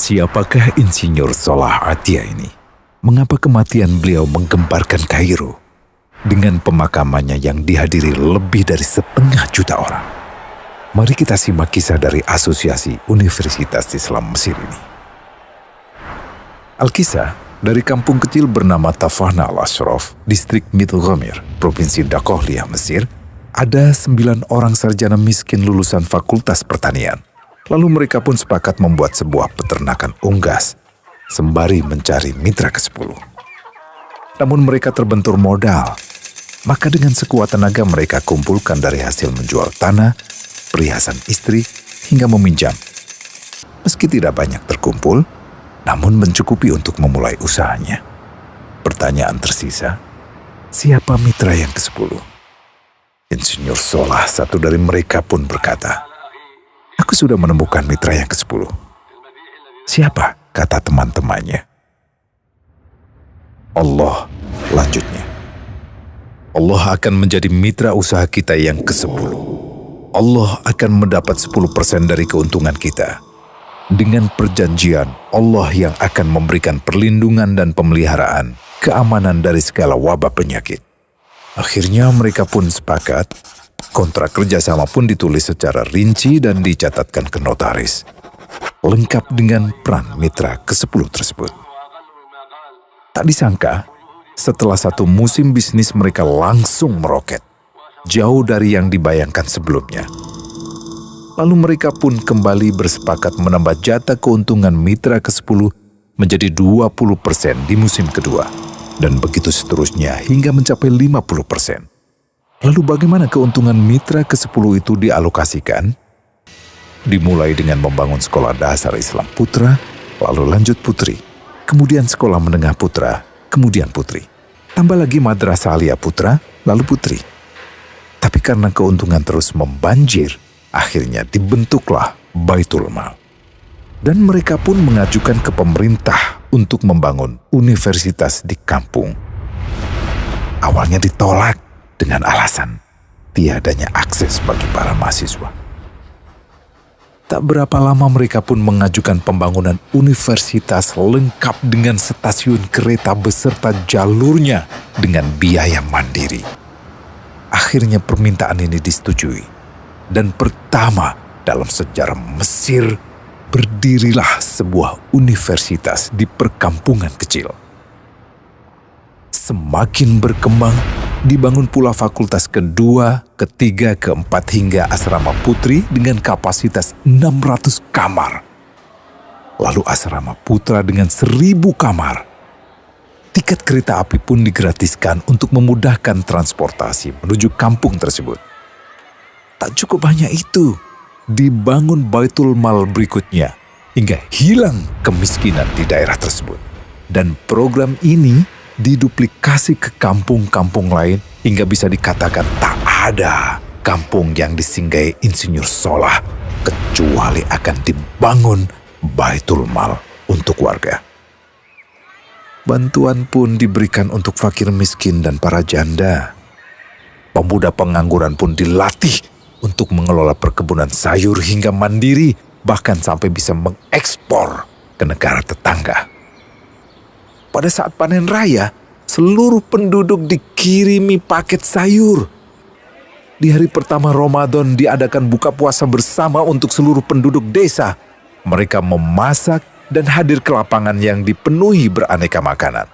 Siapakah Insinyur Salah Atiyah ini? Mengapa kematian beliau menggemparkan Kairo dengan pemakamannya yang dihadiri lebih dari 1,5 juta orang? Mari kita simak kisah dari Asosiasi Universitas Islam Mesir ini. Al-Kisah dari kampung kecil bernama Tafahna al-Ashraf, distrik Mitghamir, Provinsi Dakohliah, Mesir, ada 9 orang sarjana miskin lulusan Fakultas Pertanian. Lalu mereka pun sepakat membuat sebuah peternakan unggas, sembari mencari mitra ke-10. Namun mereka terbentur modal, maka dengan sekuat tenaga mereka kumpulkan dari hasil menjual tanah, perhiasan istri, hingga meminjam. Meski tidak banyak terkumpul, namun mencukupi untuk memulai usahanya. Pertanyaan tersisa, siapa mitra yang ke-10? Insinyur Salah, satu dari mereka pun berkata, "Aku sudah menemukan mitra yang ke-10. Siapa?" kata teman-temannya. "Allah," lanjutnya. "Allah akan menjadi mitra usaha kita yang ke-10. Allah akan mendapat 10% dari keuntungan kita. Dengan perjanjian, Allah yang akan memberikan perlindungan dan pemeliharaan, keamanan dari segala wabah penyakit." Akhirnya mereka pun sepakat. Kontrak kerjasama pun ditulis secara rinci dan dicatatkan ke notaris, lengkap dengan peran mitra ke-10 tersebut. Tak disangka, setelah 1 musim bisnis mereka langsung meroket, jauh dari yang dibayangkan sebelumnya. Lalu mereka pun kembali bersepakat menambah jatah keuntungan mitra ke-10 menjadi 20% di musim kedua, dan begitu seterusnya hingga mencapai 50%. Lalu bagaimana keuntungan mitra ke-10 itu dialokasikan? Dimulai dengan membangun sekolah dasar Islam putra, lalu lanjut putri, kemudian sekolah menengah putra, kemudian putri. Tambah lagi madrasah aliyah putra, lalu putri. Tapi karena keuntungan terus membanjir, akhirnya dibentuklah Baitul Mal. Dan mereka pun mengajukan ke pemerintah untuk membangun universitas di kampung. Awalnya ditolak dengan alasan tiadanya akses bagi para mahasiswa. Tak berapa lama mereka pun mengajukan pembangunan universitas lengkap dengan stasiun kereta beserta jalurnya dengan biaya mandiri. Akhirnya permintaan ini disetujui, dan pertama dalam sejarah Mesir berdirilah sebuah universitas di perkampungan kecil. Semakin berkembang, dibangun pula fakultas kedua, ketiga, keempat hingga asrama putri dengan kapasitas 600 kamar. Lalu asrama putra dengan 1.000 kamar. Tiket kereta api pun digratiskan untuk memudahkan transportasi menuju kampung tersebut. Tak cukup hanya itu, dibangun Baitul Mal berikutnya hingga hilang kemiskinan di daerah tersebut. Dan program ini diduplikasi ke kampung-kampung lain hingga bisa dikatakan tak ada kampung yang disinggahi Insinyur Salah kecuali akan dibangun Baitul Mal untuk warga. Bantuan pun diberikan untuk fakir miskin dan para janda. Pemuda pengangguran pun dilatih untuk mengelola perkebunan sayur hingga mandiri, bahkan sampai bisa mengekspor ke negara tetangga. Pada saat panen raya, seluruh penduduk dikirimi paket sayur. Di hari pertama Ramadan diadakan buka puasa bersama untuk seluruh penduduk desa. Mereka memasak dan hadir ke lapangan yang dipenuhi beraneka makanan.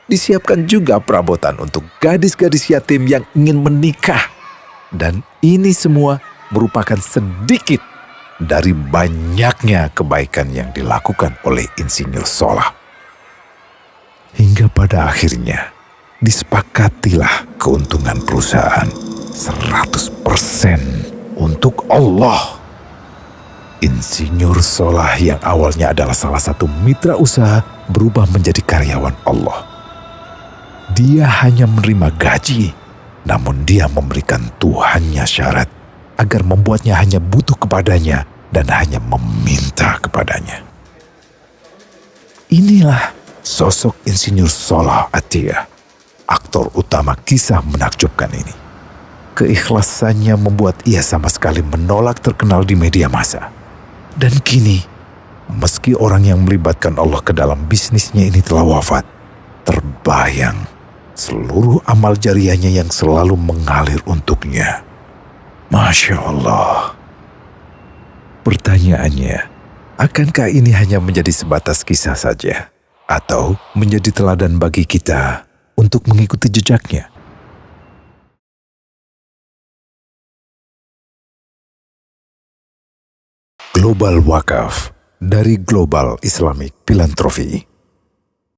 Disiapkan juga perabotan untuk gadis-gadis yatim yang ingin menikah. Dan ini semua merupakan sedikit dari banyaknya kebaikan yang dilakukan oleh Insinyur Salah. Hingga pada akhirnya disepakatilah keuntungan perusahaan 100% untuk Allah. Insinyur Salah yang awalnya adalah salah satu mitra usaha berubah menjadi karyawan Allah. Dia hanya menerima gaji, namun dia memberikan Tuhannya syarat agar membuatnya hanya butuh kepadanya dan hanya meminta kepadanya. Inilah sosok Insinyur Salah Atiyah, aktor utama kisah menakjubkan ini. Keikhlasannya membuat ia sama sekali menolak terkenal di media massa. Dan kini, meski orang yang melibatkan Allah ke dalam bisnisnya ini telah wafat, terbayang seluruh amal jariahnya yang selalu mengalir untuknya. Masya Allah. Pertanyaannya, akankah ini hanya menjadi sebatas kisah saja? Atau menjadi teladan bagi kita untuk mengikuti jejaknya? Global Wakaf dari Global Islamic Philanthropy.